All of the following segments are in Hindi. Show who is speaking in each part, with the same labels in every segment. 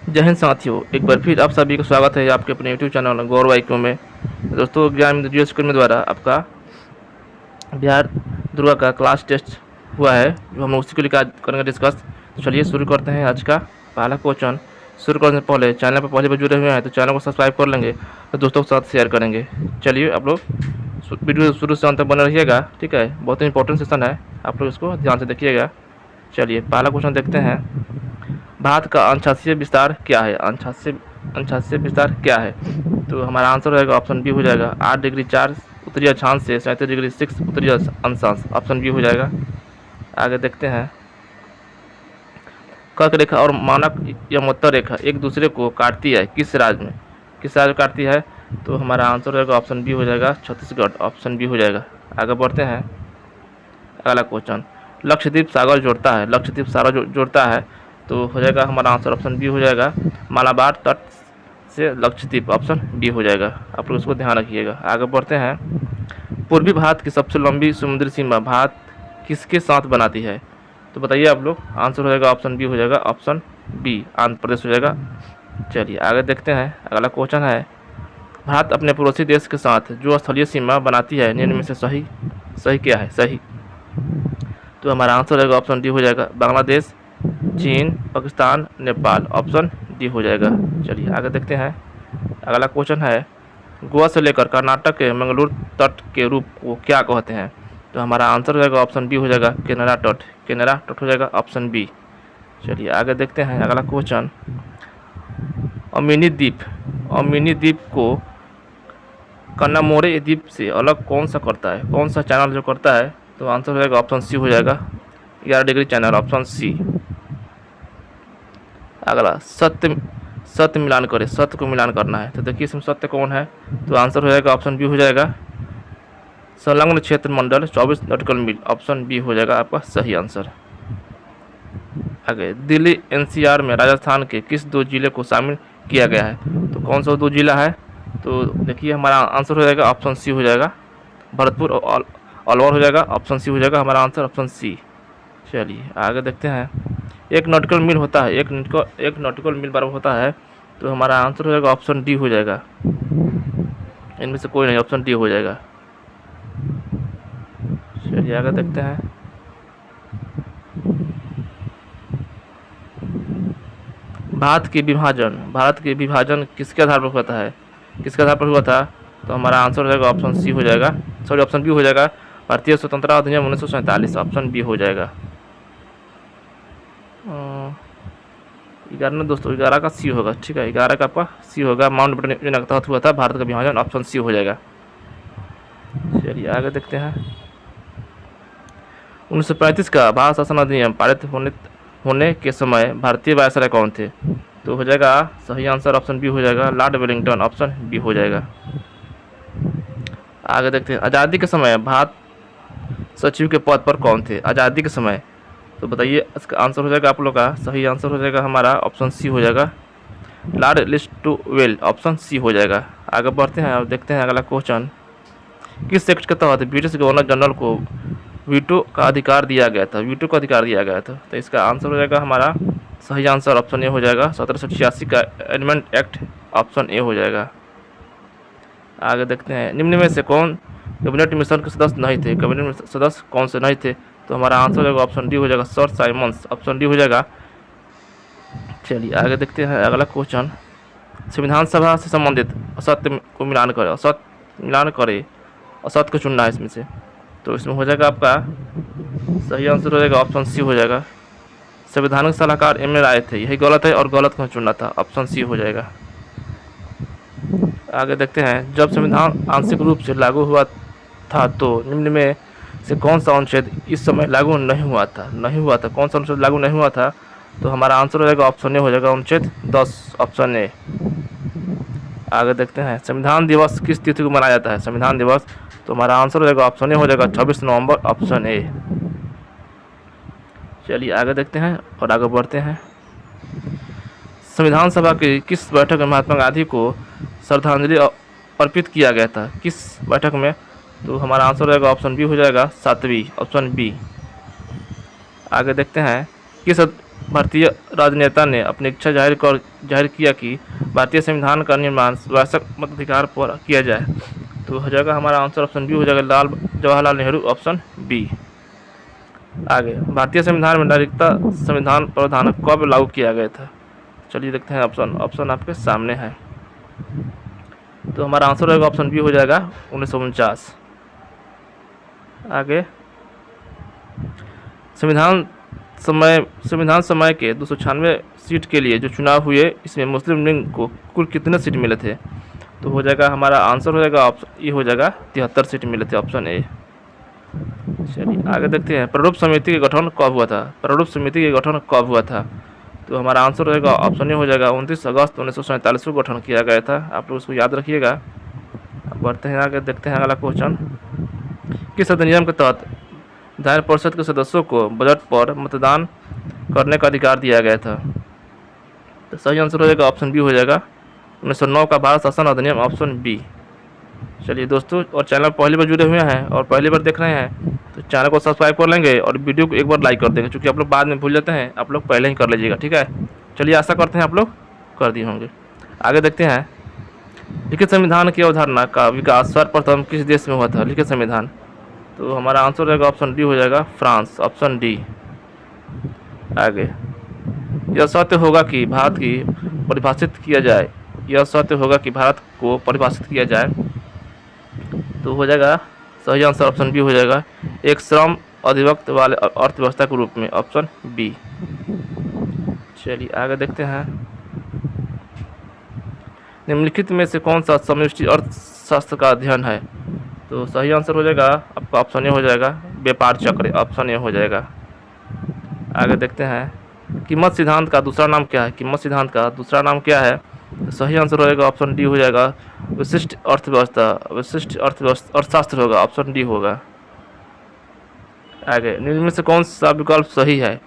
Speaker 1: जय हिंद साथियों, एक बार फिर आप सभी का स्वागत है आपके अपने यूट्यूब चैनल गौरव IQ में। दोस्तों, ज्ञान जियो स्कूल में द्वारा आपका बिहार दुर्गा का क्लास टेस्ट हुआ है, जो हम उसी को लेकर आज करेंगे डिस्कस। तो चलिए शुरू करते हैं आज का पहला क्वेश्चन। शुरू करने से पहले चैनल पर पहले बार जुड़े हुए हैं तो चैनल को सब्सक्राइब कर लेंगे और दोस्तों के साथ शेयर करेंगे। चलिए आप लोग वीडियो शुरू से अंत तक बने रहिएगा, ठीक है। बहुत ही इंपॉर्टेंट सेशन है, आप लोग इसको ध्यान से देखिएगा। चलिए पहला क्वेश्चन देखते हैं। भारत का अंशांशीय विस्तार क्या है? अंशांशीय विस्तार क्या है? तो हमारा आंसर रहेगा ऑप्शन बी हो जाएगा 8 डिग्री 4 उत्तरी अक्षांश से 37 डिग्री 6 उत्तरी अंशांश। ऑप्शन बी हो जाएगा। आगे देखते हैं। कर्क रेखा और मानक या मध्य रेखा एक दूसरे को काटती है किस राज्य में? किस राज्य में काटती है? तो हमारा आंसर रहेगा ऑप्शन बी हो जाएगा छत्तीसगढ़। ऑप्शन बी हो जाएगा। आगे बढ़ते हैं। अगला क्वेश्चन, लक्षद्वीप सागर जोड़ता है। लक्षद्वीप सागर जोड़ता है तो हो जाएगा हमारा आंसर ऑप्शन बी हो जाएगा मालाबार तट से लक्षद्वीप। ऑप्शन बी हो जाएगा। आप लोग इसको ध्यान रखिएगा। आगे बढ़ते हैं। पूर्वी भारत की सबसे लंबी समुद्री सीमा भारत किसके साथ बनाती है? तो बताइए आप लोग। आंसर हो जाएगा ऑप्शन बी हो जाएगा। ऑप्शन बी आंध्र प्रदेश हो जाएगा। चलिए आगे देखते हैं। अगला क्वेश्चन है, भारत अपने पड़ोसी देश के साथ जो स्थलीय सीमा बनाती है निम्न में से सही सही क्या है? सही तो हमारा आंसर रहेगा ऑप्शन डी हो जाएगा बांग्लादेश, चीन, पाकिस्तान, नेपाल। ऑप्शन डी हो जाएगा। चलिए आगे देखते हैं। अगला क्वेश्चन है, गोवा से लेकर कर्नाटक के मंगलूर तट के रूप को क्या कहते हैं? तो हमारा आंसर हो जाएगा ऑप्शन बी हो जाएगा केनरा तट। केनरा तट हो जाएगा ऑप्शन बी। चलिए आगे देखते हैं। अगला क्वेश्चन, अमिनी द्वीप को कन्नामोरे द्वीप से अलग कौन सा करता है? कौन सा चैनल जो करता है? तो आंसर हो जाएगा ऑप्शन सी हो जाएगा 11 डिग्री चैनल। Option C. अगला, सत्य मिलान करें। सत्य को मिलान करना है तो देखिए इसमें सत्य कौन है? तो आंसर हो जाएगा ऑप्शन बी हो जाएगा संलग्न क्षेत्र मंडल 24 नॉटिकल मील। ऑप्शन बी हो जाएगा आपका सही आंसर। आगे, दिल्ली NCR में राजस्थान के किस दो जिले को शामिल किया गया है? तो कौन सा दो जिला है? तो देखिए हमारा आंसर हो जाएगा ऑप्शन सी हो जाएगा भरतपुर और अलवर हो जाएगा। ऑप्शन सी हो जाएगा हमारा आंसर। Option C. चलिए आगे देखते हैं। एक नॉटिकल मील होता है, एक नॉटिकल मील बराबर होता है तो हमारा आंसर हो जाएगा ऑप्शन डी हो जाएगा। इनमें से कोई नहीं, ऑप्शन डी हो जाएगा। चलिए आगे देखते हैं। भारत के विभाजन किसके आधार पर हुआ है? किसके आधार पर हुआ था? तो हमारा आंसर हो जाएगा ऑप्शन सी हो जाएगा, सॉरी ऑप्शन बी हो जाएगा भारतीय स्वतंत्रता अधिनियम 1947। ऑप्शन बी हो जाएगा। 11 दोस्तों, 11 का सी होगा, ठीक है। 11 का आपका सी होगा। माउंटबेटन योजना के तहत हुआ था भारत का विभाजन। ऑप्शन सी हो जाएगा। चलिए आगे देखते हैं। 1935 का भारत शासन अधिनियम पारित होने के समय भारतीय वायसराय कौन थे? तो हो जाएगा सही आंसर ऑप्शन बी हो जाएगा लॉर्ड वेलिंगटन। ऑप्शन बी हो जाएगा। आगे देखते हैं। आज़ादी के समय भारत सचिव के पद पर कौन थे? आज़ादी के समय तो बताइए इसका आंसर हो जाएगा आप लोग का सही आंसर हो जाएगा हमारा ऑप्शन सी हो जाएगा लॉर्ड लिस्टोवेल। ऑप्शन सी हो जाएगा। आगे बढ़ते हैं और देखते हैं अगला क्वेश्चन, किस एक्ट के तहत ब्रिटिश गवर्नर जनरल को वीटो का अधिकार दिया गया था? वीटो का अधिकार दिया गया था तो इसका आंसर हो जाएगा हमारा सही आंसर ऑप्शन ए हो जाएगा 1786 का एमेंडमेंट एक्ट। ऑप्शन ए हो जाएगा। आगे देखते हैं। निम्न में से कौन कैबिनेट मिशन के सदस्य नहीं थे? कैबिनेट सदस्य कौन से नहीं थे? तो हमारा आंसर हो जाएगा ऑप्शन डी हो जाएगा सर साइमंस। ऑप्शन डी हो जाएगा। चलिए आगे देखते हैं अगला क्वेश्चन, संविधान सभा से संबंधित असत्य को मिलान करे। असत्य को चुनना है इसमें से तो इसमें हो जाएगा आपका सही आंसर हो जाएगा ऑप्शन सी हो जाएगा संवैधानिक सलाहकार MA राय थे। यही गलत है और गलत को चुनना था। ऑप्शन सी हो जाएगा। आगे देखते हैं। जब संविधान आंशिक रूप से लागू हुआ था तो निम्न में से कौन सा अनुच्छेद इस समय लागू नहीं हुआ था? कौन सा अनुच्छेद लागू नहीं हुआ था? तो हमारा आंसर हो जाएगा ऑप्शन ए हो जाएगा अनुच्छेद 10। Option A. आगे देखते हैं। संविधान दिवस किस तिथि को मनाया जाता है? संविधान दिवस तो हमारा आंसर हो जाएगा ऑप्शन ए हो जाएगा 26 नवंबर। Option A. चलिए आगे देखते हैं और आगे बढ़ते हैं। संविधान सभा की किस बैठक में महात्मा गांधी को श्रद्धांजलि अर्पित किया गया था? किस बैठक में? तो हमारा आंसर हो जाएगा ऑप्शन बी हो जाएगा 7वीं। Option B. आगे देखते हैं। भारतीय राजनेता ने अपनी इच्छा जाहिर किया कि भारतीय संविधान का निर्माण वयस्क मताधिकार पर किया जाए? तो हो जाएगा हमारा आंसर ऑप्शन बी हो जाएगा, लाल जवाहरलाल नेहरू, ऑप्शन बी। आगे, भारतीय संविधान में नागरिकता संविधान प्रावधान कब लागू किया गया था? चलिए देखते हैं, ऑप्शन आपके सामने है। तो हमारा आंसर रहेगा ऑप्शन बी हो जाएगा 1949। आगे, संविधान समय के 296 सीट के लिए जो चुनाव हुए, इसमें मुस्लिम लीग को कुल कितने सीट मिले थे? तो हो जाएगा हमारा आंसर हो जाएगा ऑप्शन ये हो जाएगा 73 सीट मिले थे, ऑप्शन ए। चलिए आगे देखते हैं, प्रारूप समिति का गठन कब हुआ था? प्रारूप समिति का गठन कब हुआ था? तो हमारा आंसर रहेगा ऑप्शन ए हो जाएगा 29 अगस्त 1947 को गठन किया गया था। आप लोग उसको याद रखिएगा। अब बढ़ते हैं आगे, देखते हैं अगला क्वेश्चन। किस अधिनियम के तहत विधान परिषद के सदस्यों को बजट पर मतदान करने का अधिकार दिया गया था? तो सही आंसर हो जाएगा ऑप्शन बी हो जाएगा 1909 का भारत शासन अधिनियम, ऑप्शन बी। चलिए दोस्तों, और चैनल पहली बार जुड़े हुए हैं और पहली बार देख रहे हैं तो चैनल को सब्सक्राइब कर लेंगे और वीडियो को एक बार लाइक कर देंगे, क्योंकि आप लोग बाद में भूल जाते हैं, आप लोग पहले ही कर लीजिएगा, ठीक है। चलिए आशा करते हैं आप लोग कर दिए होंगे। आगे देखते हैं, लिखित संविधान की अवधारणा का विकास सर्वप्रथम किस देश में हुआ था? लिखित संविधान, तो हमारा आंसर रहेगा ऑप्शन डी हो जाएगा फ्रांस, ऑप्शन डी। आगे, यह सत्य होगा कि भारत की परिभाषित किया जाए, यह सत्य होगा कि भारत को परिभाषित किया जाए, तो हो जाएगा सही आंसर ऑप्शन बी हो जाएगा, एक श्रम अधिवक्त वाले अर्थव्यवस्था के रूप में, ऑप्शन बी। चलिए आगे देखते हैं, निम्नलिखित में से कौन सा समष्टि अर्थशास्त्र का अध्ययन है? तो सही आंसर हो जाएगा आपका ऑप्शन ए हो जाएगा, व्यापार चक्र, ऑप्शन ए हो जाएगा। आगे देखते हैं, कीमत सिद्धांत का दूसरा नाम क्या है? कीमत सिद्धांत का दूसरा नाम क्या है? तो सही आंसर होगा ऑप्शन डी हो जाएगा, विशिष्ट अर्थव्यवस्था, विशिष्ट अर्थशास्त्र होगा, ऑप्शन डी होगा। आगे, निम्न में से कौन सा विकल्प सही है?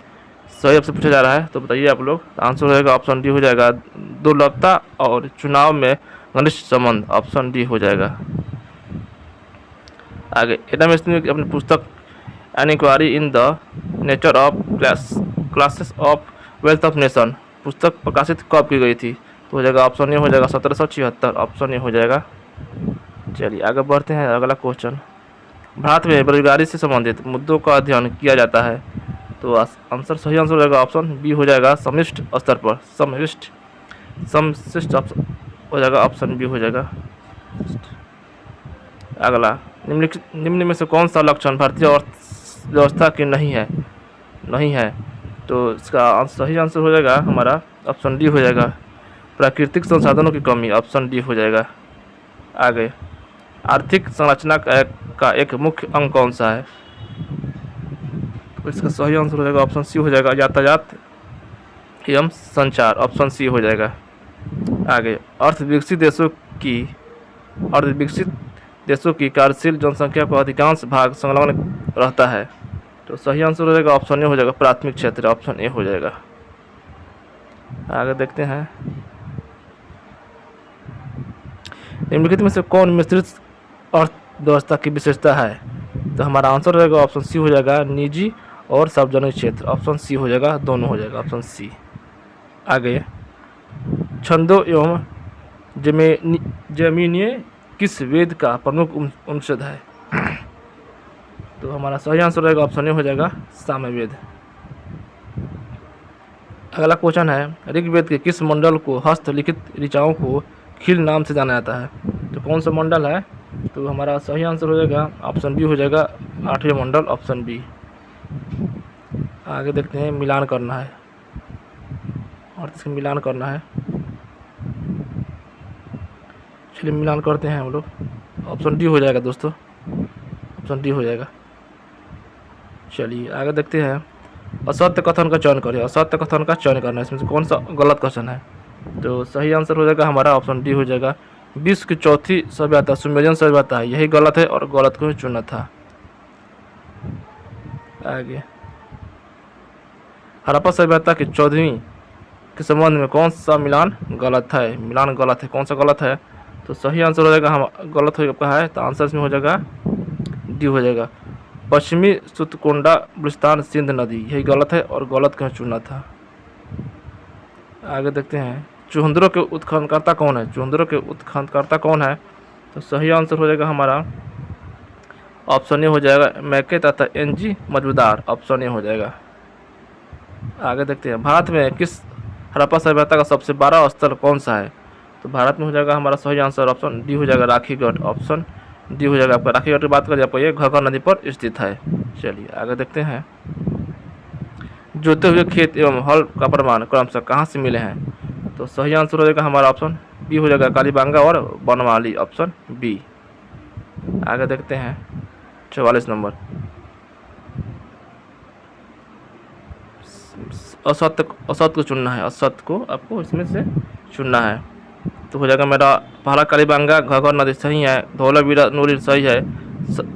Speaker 1: सही आपसे पूछा जा रहा है, तो बताइए आप लोग। आंसर रहेगा ऑप्शन डी हो जाएगा, दुर्लभता और चुनाव में घनिष्ठ संबंध, ऑप्शन डी हो जाएगा। आगे, एडम स्मिथ अपनी पुस्तक an inquiry in the nature of classes of wealth of nation पुस्तक प्रकाशित कब की गई थी? तो हो जाएगा ऑप्शन ए हो जाएगा 1776, ऑप्शन ए हो जाएगा। चलिए आगे बढ़ते हैं, अगला क्वेश्चन, भारत में बेरोजगारी से संबंधित मुद्दों का अध्ययन किया जाता है, तो आंसर सही आंसर हो जाएगा ऑप्शन बी हो जाएगा, समष्टि स्तर पर, समष्टि हो जाएगा, ऑप्शन बी हो जाएगा। अगला, निम्न में से कौन सा लक्षण भारतीय अर्थव्यवस्था की नहीं है? तो इसका सही आंसर हो जाएगा हमारा ऑप्शन डी हो जाएगा, प्राकृतिक संसाधनों की कमी, ऑप्शन डी हो जाएगा। आगे, आर्थिक संरचना का एक मुख्य अंग कौन सा है? तो इसका सही आंसर हो जाएगा ऑप्शन सी हो जाएगा, यातायात एवं संचार, ऑप्शन सी हो जाएगा। आगे, विकसित देशों की कार्यशील जनसंख्या को अधिकांश भाग संलग्न रहता है, तो सही आंसर हो जाएगा ऑप्शन ए हो जाएगा, प्राथमिक क्षेत्र, ऑप्शन ए हो जाएगा। आगे देखते हैं, निम्नलिखित में से कौन मिश्रित अर्थव्यवस्था की विशेषता है? तो हमारा आंसर रहेगा ऑप्शन सी हो जाएगा, निजी और सार्वजनिक क्षेत्र, ऑप्शन सी हो जाएगा, दोनों हो जाएगा, ऑप्शन सी। आगे, छंदों एवं जमीनीय किस वेद का प्रमुख उपनिषद है? तो हमारा सही आंसर रहेगा ऑप्शन ए हो जाएगा, सामवेद। अगला क्वेश्चन है, ऋग्वेद के किस मंडल को हस्तलिखित ऋचाओं को खील नाम से जाना जाता है? तो कौन सा मंडल है? तो हमारा सही आंसर हो जाएगा ऑप्शन बी हो जाएगा, 8वें मंडल, ऑप्शन बी। आगे देखते हैं, मिलान करना है और इसका मिलान करना है। चलिए मिलान करते हैं हम लोग, ऑप्शन डी हो जाएगा दोस्तों, ऑप्शन डी हो जाएगा। चलिए आगे देखते हैं, असत्य कथन का चयन करें, असत्य कथन का चयन करना है, इसमें से कौन सा गलत क्वेश्चन है? तो सही आंसर हो जाएगा हमारा ऑप्शन डी हो जाएगा, विश्व की चौथी सभ्यता सुमेरियन सभ्यता है, यही गलत है और गलत को ही चुना था। आगे, हड़प्पा सभ्यता की 14वीं के संबंध में कौन सा मिलान गलत है? मिलान गलत है, कौन सा गलत है? तो सही आंसर हो जाएगा, हम गलत हो आपका है, तो आंसर इसमें हो जाएगा डी हो जाएगा, पश्चिमी सुतकोंडा बलूचिस्तान सिंध नदी, यही गलत है और गलत क्यों चुना था। आगे देखते हैं चुहंदरों के उत्खननकर्ता कौन है। चुहंदरों के उत्खननकर्ता कौन है, तो सही आंसर हो जाएगा हमारा ऑप्शन ए हो जाएगा मैके तथा एनजी मजूमदार, ऑप्शन ए हो जाएगा। आगे देखते हैं भारत में किस हड़प्पा सभ्यता का सबसे बड़ा स्थल कौन सा है, तो भारत में हो जाएगा हमारा सही आंसर ऑप्शन डी हो जाएगा राखीगढ़, ऑप्शन डी हो जाएगा आपका। राखीगढ़ की बात करें आपको ये घग्गर नदी पर स्थित है। चलिए आगे देखते हैं जोते हुए खेत एवं हल का प्रमाण क्रमशः कहाँ से मिले हैं, तो सही आंसर हो जाएगा हमारा ऑप्शन बी हो जाएगा कालीबांगा और बनवाली, ऑप्शन बी। आगे देखते हैं 44 नंबर असत्य को चुनना है, असत्य को आपको इसमें से चुनना है। तो हो जाएगा मेरा पहला कालीबांगा घग्गर नदी सही है, धौलावीरा नूरी सही है,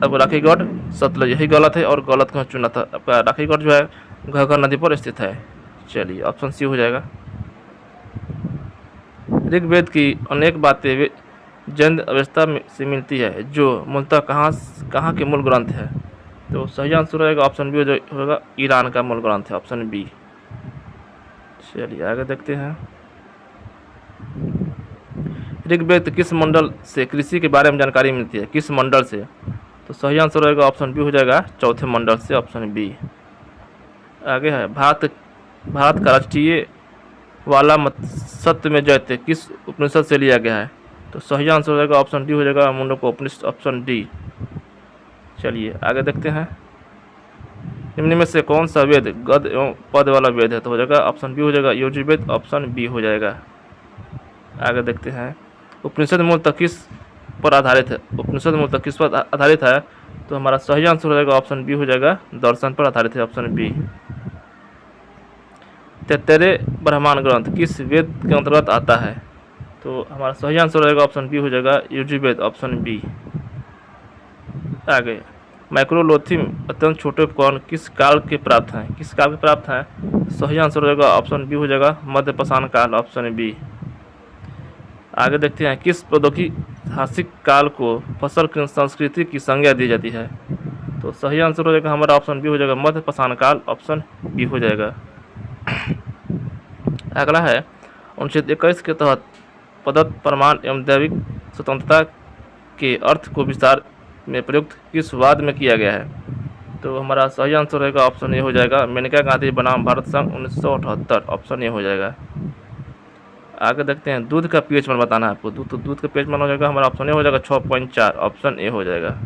Speaker 1: अब राखीगढ़ सतलज यही गलत है और गलत को चुना था। आपका राखीगढ़ जो है घग्गर नदी पर स्थित है। चलिए ऑप्शन सी हो जाएगा। ऋग्वेद की अनेक बातें जैन अवस्था से मिलती है जो मूलतः कहाँ के मूल ग्रंथ है, तो सही आंसर रहेगा ऑप्शन बी होगा ईरान का मूल ग्रंथ है, ऑप्शन बी। चलिए आगे देखते हैं ऋग्वेद किस मंडल से कृषि के बारे में जानकारी मिलती है, किस मंडल से, तो सही आंसर रहेगा ऑप्शन बी हो जाएगा चौथे मंडल से, ऑप्शन बी। आगे है भारत का राष्ट्रीय वाला मत सत्य में जयते किस उपनिषद से लिया गया है, तो सही आंसर हो जाएगा ऑप्शन डी हो जाएगा मुंडको उपनिषद, ऑप्शन डी। चलिए आगे देखते हैं निम्न में से कौन सा वेद गद एवं पद वाला वेद है, तो हो जाएगा ऑप्शन बी हो जाएगा यजुर्वेद, ऑप्शन बी हो जाएगा। आगे देखते हैं उपनिषद मूलतः किस पर आधारित है, उपनिषद मूलतः किस पर आधारित है, तो हमारा सही आंसर हो जाएगा ऑप्शन बी हो जाएगा दर्शन पर आधारित है, ऑप्शन बी। 73 ब्राह्मण ग्रंथ किस वेद के अंतर्गत आता है, तो हमारा सही आंसर रहेगा ऑप्शन बी हो जाएगा यजुर्वेद, ऑप्शन बी। आगे माइक्रोलोथियम अत्यंत छोटे उपकरण किस काल के प्राप्त हैं, किस काल के प्राप्त हैं, सही आंसर हो जाएगा ऑप्शन बी हो जाएगा मध्य पाषाण काल, ऑप्शन बी। आगे देखते हैं किस प्रौद्योगिक काल को फसल संस्कृति की संज्ञा दी जाती है, तो सही आंसर हो जाएगा हमारा ऑप्शन बी हो जाएगा मध्य पाषाण काल, ऑप्शन बी हो जाएगा। अगला है अनुच्छेद 21 के तहत प्रदत्त प्रमाण एवं दैविक स्वतंत्रता के अर्थ को विस्तार में प्रयुक्त किस वाद में किया गया है, तो हमारा सही आंसर रहेगा ऑप्शन ए हो जाएगा मेनका गांधी बनाम भारत संघ 1978, ऑप्शन ए हो जाएगा। आगे देखते हैं दूध का पीएच मान बताना है आपको, तो दूध का पीएच मान हो जाएगा हमारा ऑप्शन ए हो जाएगा 6.4, ऑप्शन ए हो जाएगा।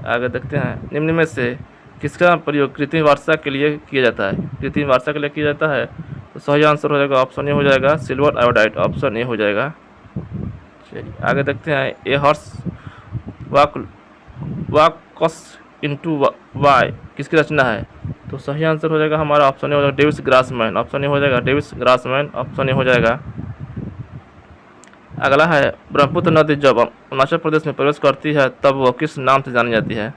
Speaker 1: आगे देखते हैं निम्न में से किसका प्रयोग कृत्रिम वर्षा के लिए किया जाता है, कृत्रिम वर्षा के लिए किया जाता है, तो सही आंसर हो जाएगा ऑप्शन ए हो जाएगा सिल्वर आयोडाइड, ऑप्शन ए हो जाएगा। चलिए आगे देखते हैं a horse walks into Y किसकी रचना है, तो सही आंसर हो जाएगा हमारा ऑप्शन ए हो जाएगा डेविस ग्रासमैन, ऑप्शन ए हो जाएगा डेविस ग्रासमैन, ऑप्शन ए हो जाएगा। अगला है ब्रह्मपुत्र नदी जब अरुणाचल प्रदेश में प्रवेश करती है तब वह किस नाम से जानी जाती है,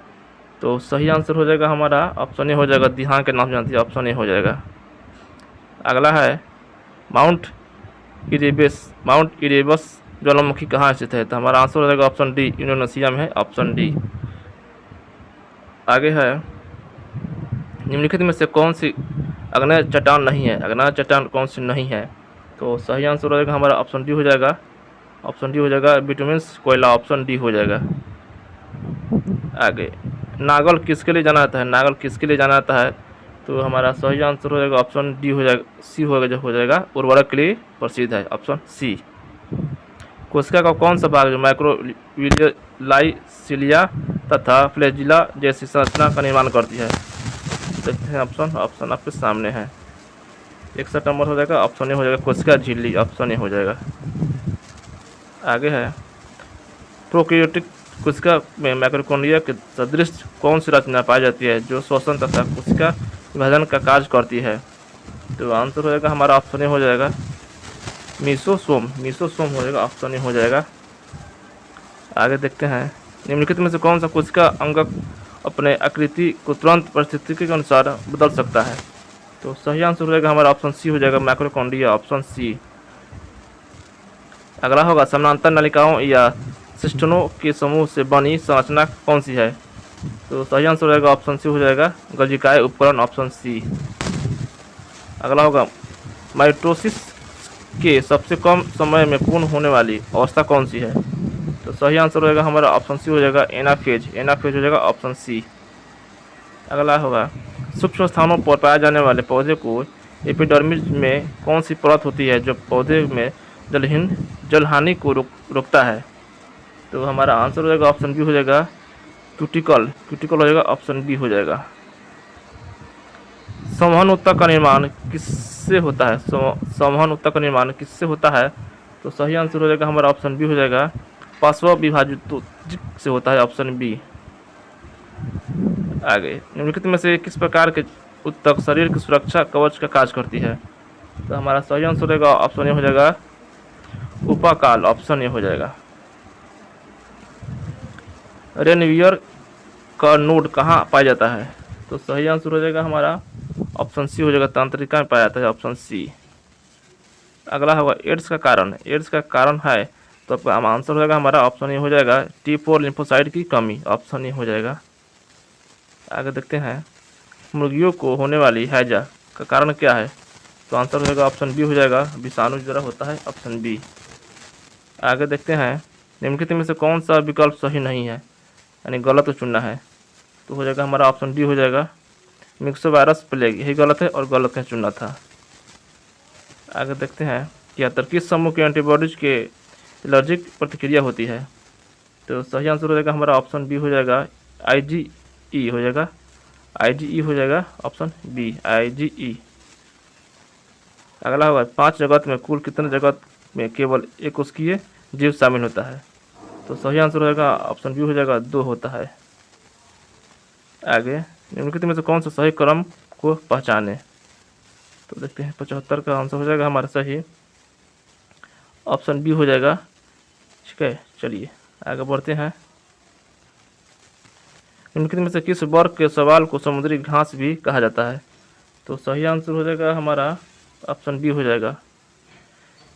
Speaker 1: तो सही आंसर हो जाएगा हमारा ऑप्शन ए हो जाएगा दिहांग के नाम से जानती है, ऑप्शन ए हो जाएगा। अगला है माउंट इरेबस ज्वालामुखी कहाँ स्थित है, तो हमारा आंसर हो जाएगा ऑप्शन डी इंडोनेशिया में है, ऑप्शन डी। आगे है निम्नलिखित में से कौन सी अग्नेय चट्टान नहीं है, अग्नेय चट्टान कौन सी नहीं है, तो सही आंसर हो जाएगा हमारा ऑप्शन डी हो जाएगा, ऑप्शन डी हो जाएगा बिटुमिन्स कोयला, ऑप्शन डी हो जाएगा। आगे नागल किसके लिए जाना जाता है, नागल किसके लिए जाना जाता है, तो हमारा सही आंसर हो जाएगा ऑप्शन डी हो जाएगा, सी हो जाएगा उर्वरक के लिए प्रसिद्ध है, ऑप्शन सी। कोशिका का कौन सा भाग जो माइक्रोविलाई सिलिया तथा फ्लैजिला जैसी संरचना का निर्माण करती है, देखते हैं ऑप्शन आपके सामने है। 61 नंबर हो जाएगा ऑप्शन ए हो जाएगा कोशिका झिल्ली, ऑप्शन ए हो जाएगा। आगे है प्रोकैरियोटिक कोशिका में माइटोकॉन्ड्रिया के सदृश कौन सी रचना पाई जाती है जो श्वसन तथा कोशिका विभाजन का कार्य करती है, तो आंसर हो जाएगा हमारा ऑप्शन ए हो जाएगा मीसोसोम हो जाएगा, ऑप्शन ए हो जाएगा। आगे देखते हैं निम्नलिखित में से कौन सा कोशिका अंगक अपने आकृति को तुरंत परिस्थिति के अनुसार बदल सकता है, तो सही आंसर हो जाएगा हमारा ऑप्शन सी हो जाएगा माइटोकॉन्ड्रिया, ऑप्शन सी। अगला होगा समानांतर नलिकाओं या सिस्टनों के समूह से बनी संरचना कौन सी है, तो सही आंसर हो जाएगा ऑप्शन सी हो जाएगा गलजिकाय उपकरण, ऑप्शन सी। अगला होगा माइटोसिस के सबसे कम समय में पूर्ण होने वाली अवस्था कौन सी है? तो सही आंसर होगा हमारा ऑप्शन सी हो जाएगा एनाफेज। एनाफेज हो जाएगा ऑप्शन सी। अगला होगा सूक्ष्म स्थानों पर पाए जाने वाले पौधे को एपिडर्मिस में कौन सी परत होती है जो पौधे में जलहानि को रोकता है? तो हमारा आंसर हो जाएगा ऑप्शन बी हो जाएगा क्यूटिकल। क्यूटिकल हो जाएगा ऑप्शन बी हो जाएगा। संवहन ऊतक का निर्माण किससे होता है? संवहन ऊतक का निर्माण किससे होता है? तो सही आंसर हो जाएगा हमारा ऑप्शन बी हो जाएगा पार्श्व विभाजित से होता है, ऑप्शन बी। आगे निम्नलिखित में से किस प्रकार के ऊतक शरीर की सुरक्षा कवच का कार्य करती है? तो हमारा सही आंसर रहेगा ऑप्शन ए हो जाएगा उपाकाल। ऑप्शन ए हो जाएगा। रेनवियर का नोड कहाँ पाया जाता है? तो सही आंसर हो जाएगा हमारा ऑप्शन सी हो जाएगा तंत्रिका में पाया जाता है, ऑप्शन सी। अगला होगा एड्स का कारण। एड्स का कारण है तो आपका आंसर हो जाएगा हमारा ऑप्शन ए हो जाएगा T4 लिम्फोसाइट की कमी। ऑप्शन ए हो जाएगा। आगे देखते हैं मुर्गियों को होने वाली हैजा का कारण क्या है? तो आंसर हो जाएगा ऑप्शन बी हो जाएगा विषाणु द्वारा होता है, ऑप्शन बी। आगे देखते हैं निम्नलिखित में से कौन सा विकल्प सही नहीं है, यानी गलत चुनना है। तो हो जाएगा हमारा ऑप्शन डी हो जाएगा मिक्सोवायरस प्लेग। यही गलत है और गलत है चुनना था। आगे देखते हैं कि किस समूह के एंटीबॉडीज के एलर्जिक प्रतिक्रिया होती है? तो सही आंसर हो जाएगा हमारा ऑप्शन बी हो जाएगा IgE हो जाएगा। IgE हो जाएगा ऑप्शन बी, IgE। अगला होगा 5 जगत में कुल कितने जगत में केवल एक कोशिकीय जीव शामिल होता है? तो सही आंसर हो जाएगा ऑप्शन बी हो जाएगा 2 होता है। आगे निम्नलिखित में से कौन सा सही क्रम को पहचाने? तो देखते हैं 75 का आंसर हो जाएगा हमारा सही, ऑप्शन बी हो जाएगा। ठीक है, चलिए आगे बढ़ते हैं। निम्नलिखित में से किस वर्ग के सवाल को समुद्री घास भी कहा जाता है? तो सही आंसर हो जाएगा हमारा ऑप्शन बी हो जाएगा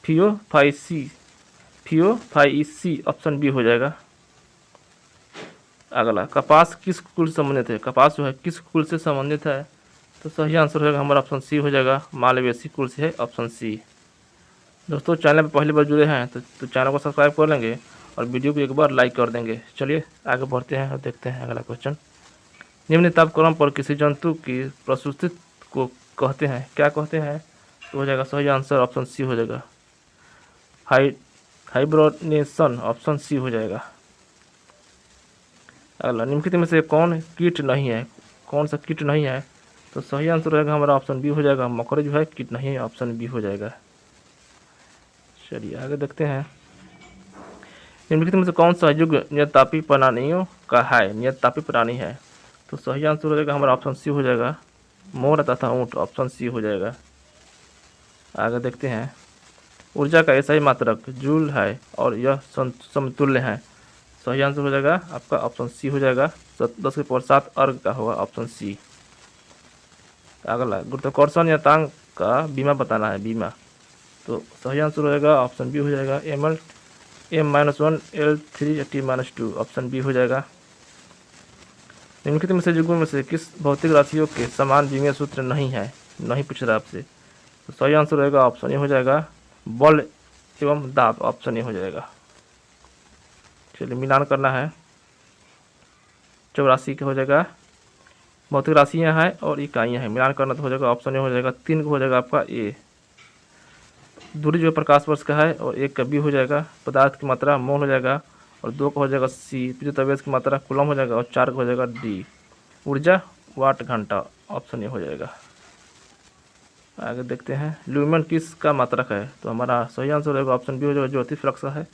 Speaker 1: फियोफाइसी। ऑप्शन बी हो जाएगा। अगला कपास किस कुल से संबंधित है? कपास जो है किस कुल से संबंधित है? तो सही आंसर हो जाएगा हमारा ऑप्शन सी हो जाएगा मालवेसी कुल से है, ऑप्शन सी। दोस्तों चैनल पर पहली बार जुड़े हैं तो चैनल को सब्सक्राइब कर लेंगे और वीडियो को एक बार लाइक कर देंगे। चलिए आगे बढ़ते हैं और देखते हैं अगला क्वेश्चन। निम्न तापक्रम पर किसी जंतु की प्रसूति को कहते हैं, क्या कहते हैं? तो हो जाएगा सही आंसर ऑप्शन सी हो जाएगा हाइब्रोनेशन। ऑप्शन सी हो जाएगा। अगला निम्नलिखित में से कौन कीट नहीं है? कौन सा कीट नहीं है? तो सही आंसर रहेगा हमारा ऑप्शन बी हो जाएगा मकड़ी जो है कीट नहीं है, ऑप्शन बी हो जाएगा। चलिए आगे देखते हैं निम्नलिखित में से कौन सा युग नियततापी प्राणियों का है, नियततापी प्राणी है? तो सही आंसर हो जाएगा हमारा ऑप्शन सी हो जाएगा मोर तथा ऊँट। ऑप्शन सी हो जाएगा। आगे देखते हैं ऊर्जा का ऐसा ही मात्रक जूल है और यह समतुल्य है। सही आंसर हो जाएगा आपका ऑप्शन सी हो जाएगा 10 के पावर 7 अर्ग का होगा, ऑप्शन सी। अगला गुरुत्वाकर्षण या तांग का बीमा बताना है, बीमा। तो सही आंसर हो जाएगा ऑप्शन बी हो जाएगा M-1 L3 T-2। Option B हो जाएगा। निम्नलिखित में से युग्मों में से किस भौतिक राशियों के समान विमीय सूत्र नहीं है? नहीं पूछ रहा आपसे। तो सही आंसर रहेगा ऑप्शन ए हो जाएगा बल एवं दाब। ऑप्शन ए हो जाएगा। चलिए मिलान करना है। 84 का हो जाएगा भौतिक राशियाँ हैं और इकाइयाँ हैं, मिलान करना तो हो जाएगा ऑप्शन ए हो जाएगा। 3 को हो जाएगा आपका ए। दूरी जो प्रकाश वर्ष का है और 1 का बी हो जाएगा। पदार्थ की मात्रा मोल हो जाएगा और 2 का हो जाएगा सी। विद्युत आवेश की मात्रा कूलम हो जाएगा और 4 का हो जाएगा डी। ऊर्जा वाट घंटा। ऑप्शन ए हो जाएगा। आगे देखते हैं ल्यूमेन किस का मात्रक है? तो हमारा सही आंसर रहेगा ऑप्शन बी हो जाएगा ज्योति फ्लक्स का है,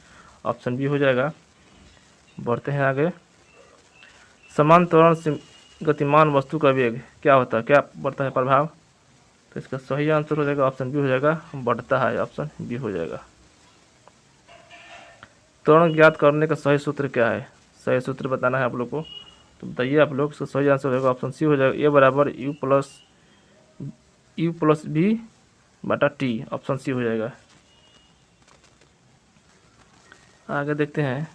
Speaker 1: ऑप्शन बी हो जाएगा। बढ़ते हैं आगे। समान त्वरण से गतिमान वस्तु का वेग क्या होता है, क्या बढ़ता है प्रभाव? तो इसका सही आंसर हो जाएगा ऑप्शन बी हो जाएगा बढ़ता है, ऑप्शन बी हो जाएगा। त्वरण ज्ञात करने का सही सूत्र क्या है? सही सूत्र बताना है आप लोग को, तो बताइए आप लोग। इसका सही आंसर होगा ऑप्शन सी हो जाएगा ए बराबर U प्लस बी बटा टी। ऑप्शन सी हो जाएगा। आगे देखते हैं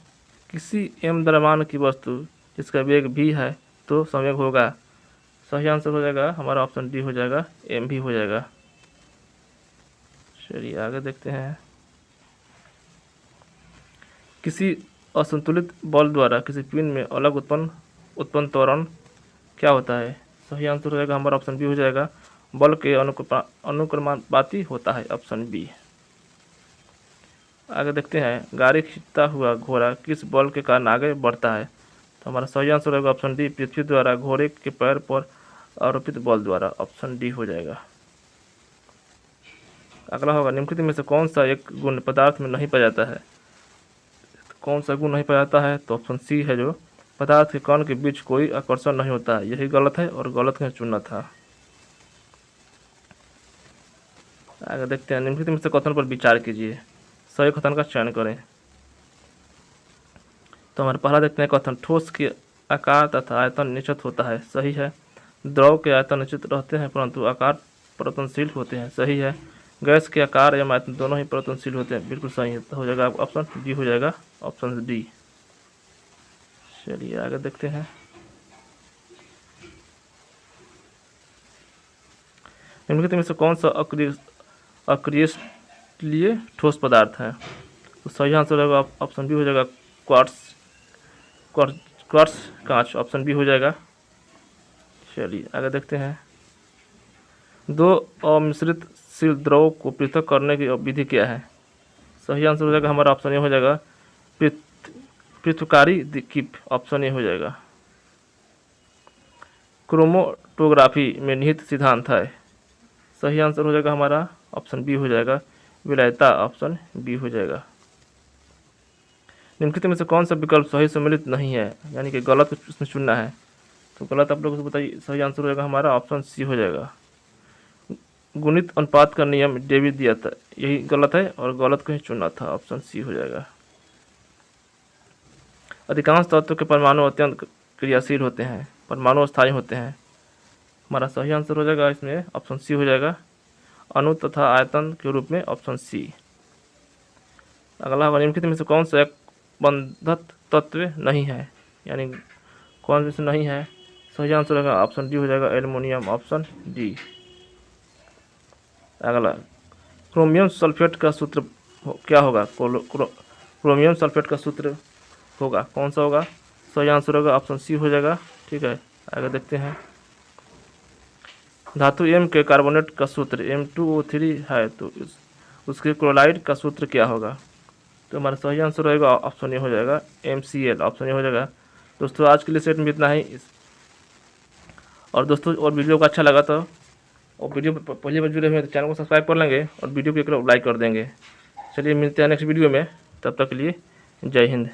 Speaker 1: किसी m द्रव्यमान की वस्तु जिसका वेग v है तो संवेग होगा। सही आंसर हो जाएगा हमारा ऑप्शन डी हो जाएगा m भी हो जाएगा। चलिए आगे देखते हैं। किसी असंतुलित बल द्वारा किसी पिन में अलग उत्पन्न त्वरण क्या होता है? सही आंसर हो जाएगा हमारा ऑप्शन बी हो जाएगा, बल के अनुक्रमानुपाती होता है, ऑप्शन बी। आगे देखते हैं, गाड़ी खींचता हुआ घोड़ा किस बल के कारण आगे बढ़ता है? तो हमारा सही आंसर होगा ऑप्शन डी, पृथ्वी द्वारा घोड़े के पैर पर आरोपित बल द्वारा, ऑप्शन डी हो जाएगा। अगला होगा, निम्नलिखित में से कौन सा एक गुण पदार्थ में नहीं पाया जाता है? कौन सा गुण नहीं पाया जाता है? तो ऑप्शन सी है, जो पदार्थ के कण के बीच कोई आकर्षण नहीं होता है। यही गलत है और गलत का चुनना था। आगे देखते हैं, निम्नलिखित में से कथन पर विचार कीजिए, सही कथन का चयन करें। तो हमारे पहला देखते हैं कथन, ठोस के आकार तथा आयतन निश्चित होता है, सही है। द्रव के आयतन निश्चित रहते हैं परंतु आकार परिवर्तनशील होते हैं, सही है। गैस के आकार एवं आयतन दोनों ही परिवर्तनशील होते हैं, बिल्कुल सही है। तो हो जाएगा ऑप्शन डी हो जाएगा, ऑप्शन डी। चलिए आगे देखते हैं, निम्नलिखित में से कौन सा अक्रियष्टलीय ठोस पदार्थ है? तो सही आंसर होगा ऑप्शन बी हो जाएगा, क्वार्ट्ज कांच, ऑप्शन बी हो जाएगा। चलिए आगे देखते हैं, दो अमिश्रित शील द्रव को पृथक करने की विधि क्या है? सही आंसर हो जाएगा हमारा ऑप्शन ए हो जाएगा, पृथुकारी कीप, ऑप्शन ए हो जाएगा। क्रोमोटोग्राफी में निहित सिद्धांत है, सही आंसर हो जाएगा हमारा ऑप्शन बी हो जाएगा, विलायता, ऑप्शन बी हो जाएगा। निम्नलिखित में से कौन सा विकल्प सही सम्मिलित नहीं है, यानी कि गलत इसमें चुनना है? तो गलत आप लोगों को बताइए, सही आंसर हो जाएगा हमारा ऑप्शन सी हो जाएगा, गुणित अनुपात का नियम डेविड दिया था, यही गलत है और गलत को ही चुनना था, ऑप्शन सी हो जाएगा। अधिकांश तत्वों के परमाणु अत्यंत क्रियाशील होते हैं, परमाणु अस्थायी होते हैं, हमारा सही आंसर हो जाएगा इसमें ऑप्शन सी हो जाएगा, अणु तथा आयतन के रूप में, ऑप्शन सी। अगला होगा, निम्नलिखित में से कौन सा एक बंधक तत्व नहीं है, यानी कौन सा नहीं है? सही आंसर होगा ऑप्शन डी हो जाएगा, एल्युमिनियम, ऑप्शन डी। अगला, क्रोमियम सल्फेट का सूत्र क्या होगा? क्रोमियम सल्फेट का सूत्र होगा, कौन सा होगा? सही आंसर होगा ऑप्शन सी हो जाएगा, ठीक है। आगे देखते हैं, धातु एम के कार्बोनेट का सूत्र M2O3 है, तो उसके क्लोराइड का सूत्र क्या होगा? तो हमारा सही आंसर रहेगा ऑप्शन ए हो जाएगा, MCl, ऑप्शन ए हो जाएगा। दोस्तों आज के लिए सेट में इतना ही। और दोस्तों, और वीडियो को अच्छा लगा तो, और वीडियो पहले बार जुड़े हुए तो चैनल को सब्सक्राइब कर लेंगे और वीडियो को एक लाइक कर देंगे। चलिए मिलते हैं नेक्स्ट वीडियो में, तब तक के लिए जय हिंद।